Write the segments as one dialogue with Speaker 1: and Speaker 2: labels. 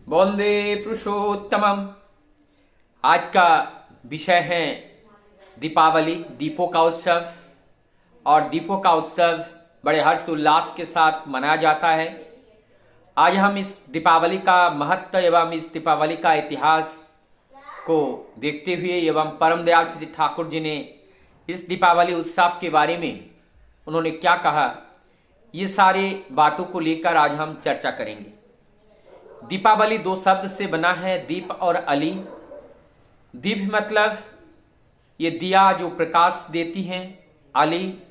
Speaker 1: वंदे पुरुषोत्तमम। आज का विषय है दीपावली, दीपों का उत्सव। और दीपों का उत्सव बड़े हर्ष उल्लास के साथ मनाया जाता है। आज हम इस दीपावली का महत्व एवं इस दीपावली का इतिहास को देखते हुए एवं परम दयाल श्री ठाकुर जी ने इस दीपावली उत्सव के बारे में उन्होंने क्या कहा, ये सारे बातों को लेकर आज हम चर्चा करेंगे। दीपावली दो शब्द से बना है, दीप और अली। दीप मतलब ये दिया जो प्रकाश देती हैं। अली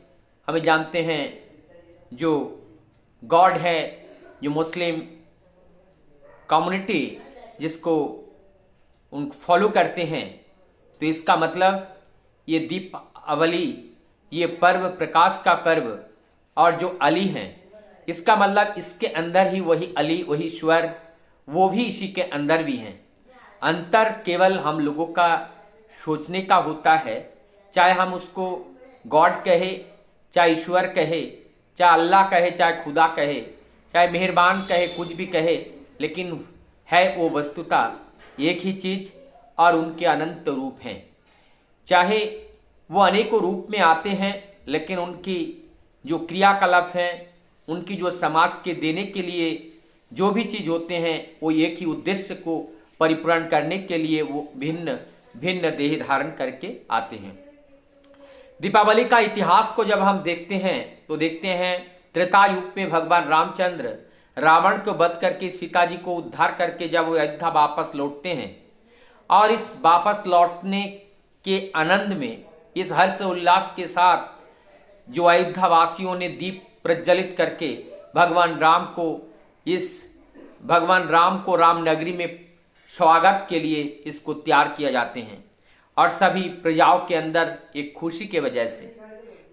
Speaker 1: हमें जानते हैं जो गॉड है, जो मुस्लिम कम्युनिटी जिसको उन फॉलो करते हैं, तो इसका मतलब ये दीपावली, ये पर्व प्रकाश का पर्व। और जो अली हैं, इसका मतलब इसके अंदर ही वही अली, वही ईश्वर, वो भी इसी के अंदर भी हैं। अंतर केवल हम लोगों का सोचने का होता है, चाहे हम उसको गॉड कहे, चाहे ईश्वर कहे, चाहे अल्लाह कहे, चाहे खुदा कहे, चाहे मेहरबान कहे, कुछ भी कहे, लेकिन है वो वस्तुतः एक ही चीज़ और उनके अनंत रूप हैं। चाहे वो अनेकों रूप में आते हैं, लेकिन उनकी जो क्रियाकलाप हैं, उनकी जो समाज के देने के लिए जो भी चीज़ होते हैं, वो एक ही उद्देश्य को परिपूर्ण करने के लिए वो भिन्न भिन्न देह धारण करके आते हैं। दीपावली का इतिहास को जब हम देखते हैं तो देखते हैं त्रेता युग में भगवान रामचंद्र रावण को वध करके सीता जी को उद्धार करके जब वो अयोध्या वापस लौटते हैं, और इस वापस लौटने के आनंद में, इस हर्ष उल्लास के साथ जो अयोध्या वासियों ने दीप प्रज्वलित करके भगवान राम को रामनगरी में स्वागत के लिए इसको तैयार किया जाते हैं। और सभी प्रजाओं के अंदर एक खुशी के वजह से,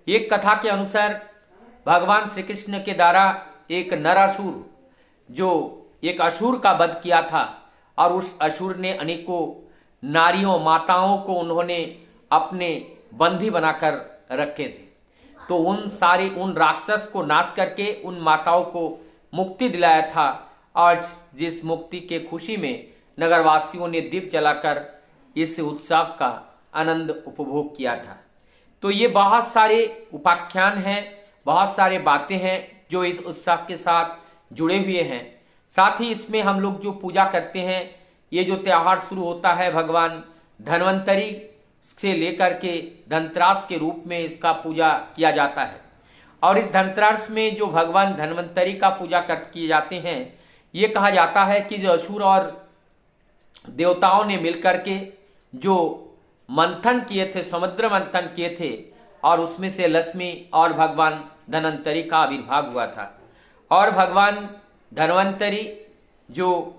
Speaker 1: एक कथा के अनुसार भगवान श्री कृष्ण के द्वारा एक नरासुर, जो एक असुर का वध किया था, और उस असुर ने अनेकों नारियों माताओं को उन्होंने अपने बंदी बनाकर रखे थे। तो उन राक्षस को नाश करके उन माताओं को मुक्ति दिलाया था, और जिस मुक्ति के खुशी में नगरवासियों ने दीप जलाकर इस उत्सव का आनंद उपभोग किया था। तो ये बहुत सारे उपाख्यान हैं, बहुत सारे बातें हैं जो इस उत्सव के साथ जुड़े हुए हैं। साथ ही इसमें हम लोग जो पूजा करते हैं, ये जो त्यौहार शुरू होता है भगवान धन्वंतरी से लेकर के धनतेरस के रूप में इसका पूजा किया जाता है। और इस धनतेरस में जो भगवान धन्वंतरी का पूजा किए जाते हैं, ये कहा जाता है कि जो असुर और देवताओं ने मिलकर के जो मंथन किए थे, समुद्र मंथन किए थे, और उसमें से लक्ष्मी और भगवान धन्वंतरी का आविर्भाव हुआ था। और भगवान धन्वंतरी जो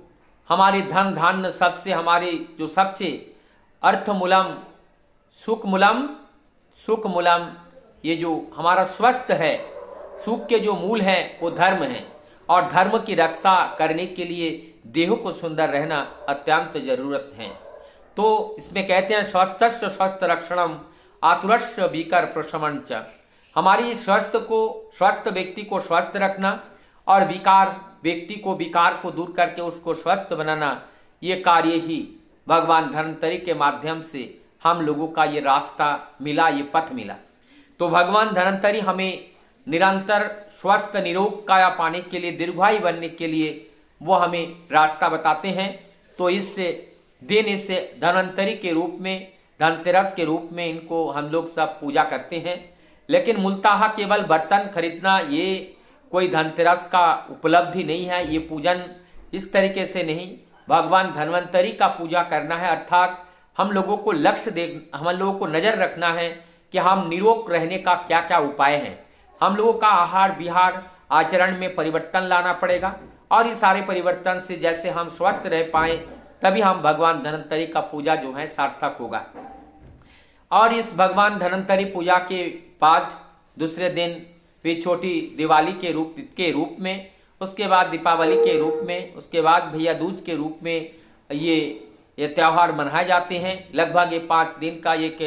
Speaker 1: हमारे धन धान्य सबसे, हमारे जो सबसे अर्थमूलम सुखमूलम, ये जो हमारा स्वस्थ है, सुख के जो मूल हैं वो धर्म है, और धर्म की रक्षा करने के लिए देह को सुंदर रहना अत्यंत जरूरत है। तो इसमें कहते हैं स्वस्थस्य स्वस्थ रक्षणम आतुरस्य विकार प्रशमन च। हमारी स्वस्थ व्यक्ति को स्वस्थ रखना, और व्यक्ति को विकार को दूर करके उसको स्वस्थ बनाना, ये कार्य ही भगवान धन्वंतरी के माध्यम से हम लोगों का ये रास्ता मिला, ये पथ मिला। तो भगवान धन्वंतरी हमें निरंतर स्वस्थ निरोग काया पाने के लिए, दीर्घायु बनने के लिए वो हमें रास्ता बताते हैं। तो इससे देने से धन्वंतरी के रूप में, धनतेरस के रूप में इनको हम लोग सब पूजा करते हैं। लेकिन मूलतः केवल बर्तन खरीदना ये कोई धनतेरस का उपलब्धि नहीं है। ये पूजन इस तरीके से नहीं, भगवान धन्वंतरी का पूजा करना है। अर्थात हम लोगों को हम लोगों को नज़र रखना है कि हम निरोग रहने का क्या क्या उपाय हैं। हम लोगों का आहार विहार आचरण में परिवर्तन लाना पड़ेगा, और इस सारे परिवर्तन से जैसे हम स्वस्थ रह पाएँ, तभी हम भगवान धन्वंतरी का पूजा जो है सार्थक होगा। और इस भगवान धन्वंतरी पूजा के बाद दूसरे दिन वे छोटी दिवाली के रूप में, उसके बाद दीपावली के रूप में, उसके बाद भैया दूज के रूप में ये त्यौहार मनाए जाते हैं। लगभग ये 5 दिन का एक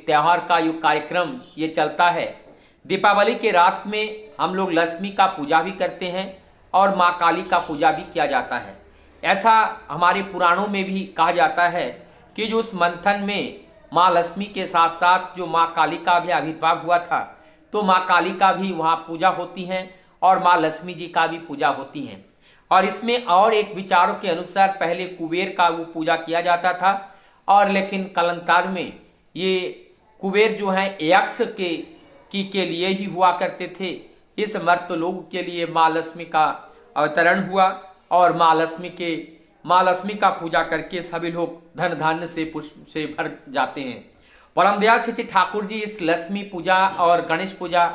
Speaker 1: त्यौहार का जो कार्यक्रम ये चलता है। दीपावली के रात में हम लोग लक्ष्मी का पूजा भी करते हैं, और माँ काली का पूजा भी किया जाता है। ऐसा हमारे पुराणों में भी कहा जाता है कि जो उस मंथन में माँ लक्ष्मी के साथ साथ जो माँ काली का भी आविर्भाव हुआ था, तो माँ काली का भी वहाँ पूजा होती है और माँ लक्ष्मी जी का भी पूजा होती है। और इसमें और एक विचारों के अनुसार पहले कुबेर का वो पूजा किया जाता था, और लेकिन कालांतर में ये कुबेर जो है यक्ष के लिए ही हुआ करते थे। इस मर्त लोग के लिए माँ लक्ष्मी का अवतरण हुआ और माँ लक्ष्मी का पूजा करके सभी लोग धन धान्य से पुष्प से भर जाते हैं। परम दयाल श्री ठाकुर जी इस लक्ष्मी पूजा और गणेश पूजा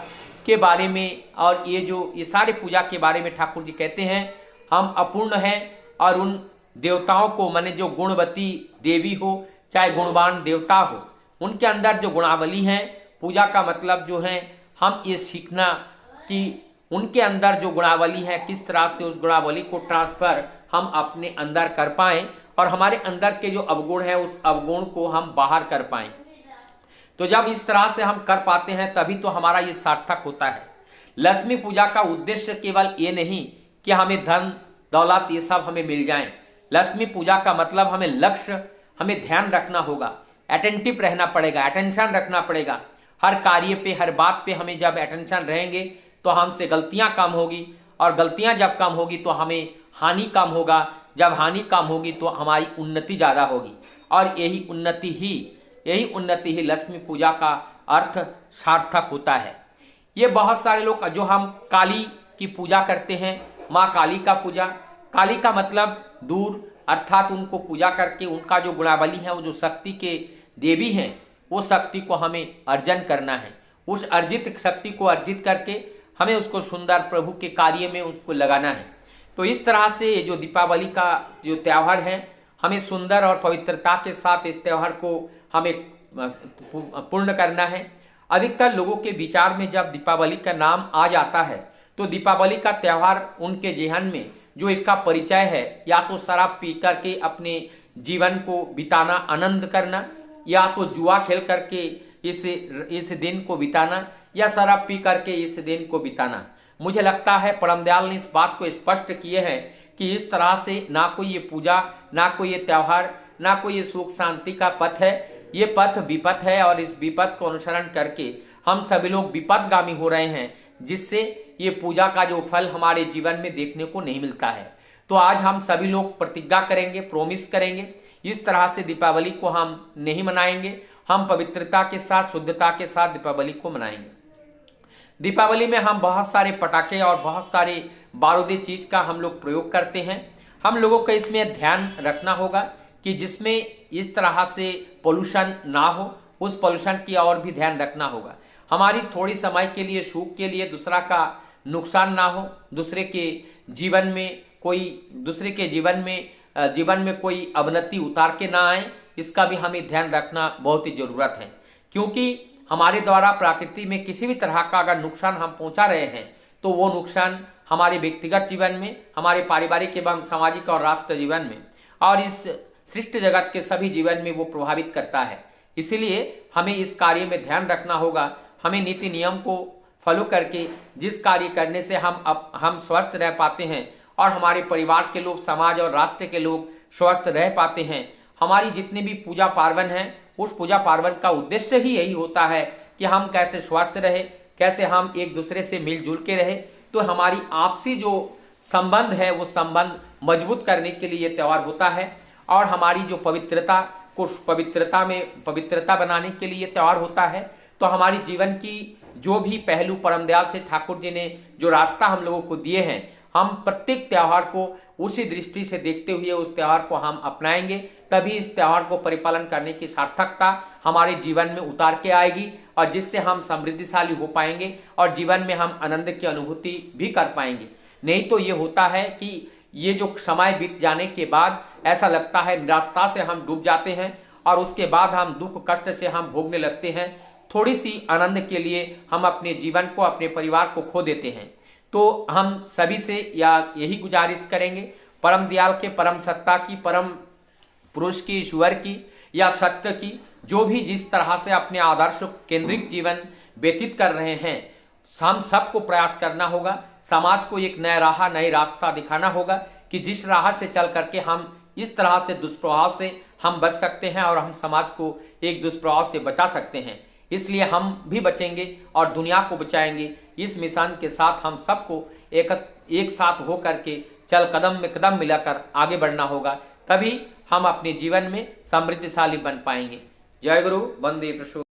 Speaker 1: के बारे में और ये सारे पूजा के बारे में ठाकुर जी कहते हैं हम अपूर्ण हैं, और उन देवताओं को माने जो गुणवती देवी हो चाहे गुणवान देवता हो, उनके अंदर जो गुणावली है, पूजा का मतलब जो है हम ये सीखना कि उनके अंदर जो गुणावली है किस तरह से उस गुणावली को ट्रांसफर हम अपने अंदर कर पाएं और हमारे अंदर के जो अवगुण है उस अवगुण को हम बाहर कर पाएं। तो जब इस तरह से हम कर पाते हैं तभी तो हमारा ये सार्थक होता है। लक्ष्मी पूजा का उद्देश्य केवल ये नहीं कि हमें धन दौलत ये सब हमें मिल जाए। लक्ष्मी पूजा का मतलब हमें लक्ष्य, हमें ध्यान रखना होगा, अटेंटिव रहना पड़ेगा, अटेंशन रखना पड़ेगा हर कार्य पे, हर बात पे। हमें जब अटेंशन रहेंगे तो हमसे गलतियां कम होगी, और गलतियां जब कम होगी तो हमें हानि कम होगा, जब हानि कम होगी तो हमारी उन्नति ज़्यादा होगी, और यही उन्नति ही लक्ष्मी पूजा का अर्थ सार्थक होता है। ये बहुत सारे लोग जो हम काली की पूजा करते हैं, माँ काली का पूजा, काली का मतलब दूर, अर्थात उनको पूजा करके उनका जो गुणावली है, वो जो शक्ति के देवी हैं, वो शक्ति को हमें अर्जन करना है। उस अर्जित शक्ति को अर्जित करके हमें उसको सुंदर प्रभु के कार्य में उसको लगाना है। तो इस तरह से ये जो दीपावली का जो त्यौहार है, हमें सुंदर और पवित्रता के साथ इस त्यौहार को हमें पूर्ण करना है। अधिकतर लोगों के विचार में जब दीपावली का नाम आ जाता है तो दीपावली का त्यौहार उनके जेहन में जो इसका परिचय है, या तो शराब पी करके अपने जीवन को बिताना, आनंद करना, या तो जुआ खेल करके इस दिन को बिताना, या शराब पी करके इस दिन को बिताना। मुझे लगता है परम दयाल ने इस बात को स्पष्ट किए हैं कि इस तरह से ना कोई ये पूजा, ना कोई ये त्यौहार, ना कोई ये सुख शांति का पथ है। ये पथ विपथ है, और इस विपथ को अनुसरण करके हम सभी लोग विपथगामी हो रहे हैं, जिससे ये पूजा का जो फल हमारे जीवन में देखने को नहीं मिलता है। तो आज हम सभी लोग प्रतिज्ञा करेंगे, प्रोमिस करेंगे, इस तरह से दीपावली को हम नहीं मनाएंगे। हम पवित्रता के साथ, शुद्धता के साथ दीपावली को मनाएंगे। दीपावली में हम बहुत सारे पटाखे और बहुत सारे बारूदी चीज का हम लोग प्रयोग करते हैं। हम लोगों को इसमें ध्यान रखना होगा कि जिसमें इस तरह से पोल्यूशन ना हो, उस पोल्यूशन की और भी ध्यान रखना होगा। हमारी थोड़ी समय के लिए, सुख के लिए दूसरा का नुकसान ना हो, दूसरे के जीवन में कोई अवनति उतार के ना आए, इसका भी हमें ध्यान रखना बहुत ही जरूरत है। क्योंकि हमारे द्वारा प्रकृति में किसी भी तरह का अगर नुकसान हम पहुंचा रहे हैं तो वो नुकसान हमारे व्यक्तिगत जीवन में, हमारे पारिवारिक एवं सामाजिक और राष्ट्र जीवन में, और इस सृष्टि जगत के सभी जीवन में वो प्रभावित करता है। इसीलिए हमें इस कार्य में ध्यान रखना होगा। हमें नीति नियम को फॉलो करके जिस कार्य करने से हम स्वस्थ रह पाते हैं, और हमारे परिवार के लोग, समाज और राष्ट्र के लोग स्वस्थ रह पाते हैं। हमारी जितने भी पूजा पार्वण हैं, उस पूजा पार्वण का उद्देश्य ही यही होता है कि हम कैसे स्वस्थ रहे, कैसे हम एक दूसरे से मिलजुल के रहे। तो हमारी आपसी जो संबंध है वो संबंध मजबूत करने के लिए ये त्यौहार होता है, और हमारी जो पवित्रता को पवित्रता बनाने के लिए त्यौहार होता है। तो हमारी जीवन की जो भी पहलू परम दयाल से ठाकुर जी ने जो रास्ता हम लोगों को दिए हैं, हम प्रत्येक त्यौहार को उसी दृष्टि से देखते हुए उस त्यौहार को हम अपनाएंगे। तभी इस त्यौहार को परिपालन करने की सार्थकता हमारे जीवन में उतार के आएगी, और जिससे हम समृद्धिशाली हो पाएंगे और जीवन में हम आनंद की अनुभूति भी कर पाएंगे। नहीं तो ये होता है कि ये जो समय बीत जाने के बाद ऐसा लगता है निराशा से हम डूब जाते हैं, और उसके बाद हम दुख कष्ट से हम भोगने लगते हैं। थोड़ी सी आनंद के लिए हम अपने जीवन को, अपने परिवार को खो देते हैं। तो हम सभी से यही गुजारिश करेंगे, परम दयाल के, परम सत्ता की, परम पुरुष की, ईश्वर की या सत्य की, जो भी जिस तरह से अपने आदर्श केंद्रित जीवन व्यतीत कर रहे हैं, हम सबको प्रयास करना होगा। समाज को एक नया राह, नई रास्ता दिखाना होगा कि जिस राह से चल करके हम इस तरह से दुष्प्रभाव से हम बच सकते हैं और हम समाज को एक दुष्प्रभाव से बचा सकते हैं। इसलिए हम भी बचेंगे और दुनिया को बचाएंगे। इस मिशन के साथ हम सबको एक साथ हो करके चल कदम में कदम मिलाकर आगे बढ़ना होगा, तभी हम अपने जीवन में समृद्धिशाली बन पाएंगे। जय गुरु, वंदे प्रसो।